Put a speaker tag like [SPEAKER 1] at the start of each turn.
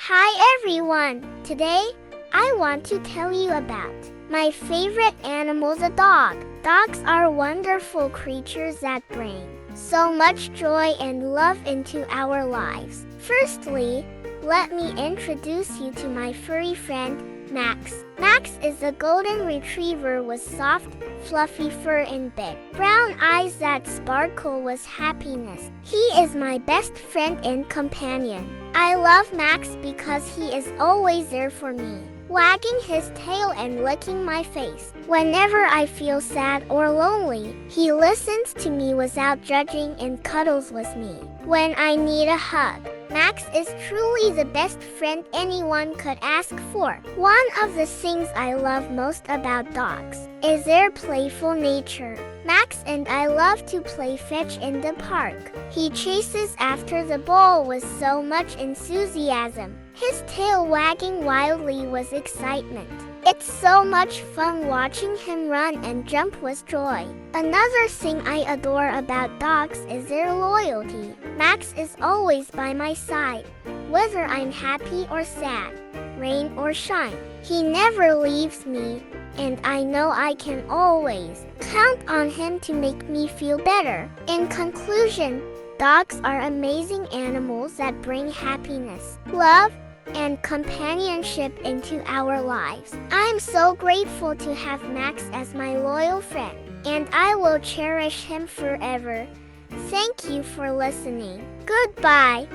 [SPEAKER 1] Hi everyone! Today, I want to tell you about my favorite animal, a dog. Dogs are wonderful creatures that bring so much joy and love into our lives. Firstly, let me introduce you to my furry friend, Max. Max is a golden retriever with soft, fluffy fur and big brown eyes that sparkle with happiness. He is my best friend and companion. I love Max because he is always there for me, wagging his tail and licking my face. Whenever I feel sad or lonely, he listens to me without judging and cuddles with me when I need a hug. Max is truly the best friend anyone could ask for. One of the things I love most about dogs is their playful nature. Max and I love to play fetch in the park. He chases after the ball with so much enthusiasm, his tail wagging wildly with excitement. It's so much fun watching him run and jump with joy. Another thing I adore about dogs is their loyalty. Max is always by my side, whether I'm happy or sad, rain or shine. He never leaves me, and I know I can always count on him to make me feel better. In conclusion, dogs are amazing animals that bring happiness, love, and companionship into our lives. I'm so grateful to have Max as my loyal friend, and I will cherish him forever. Thank you for listening. Goodbye.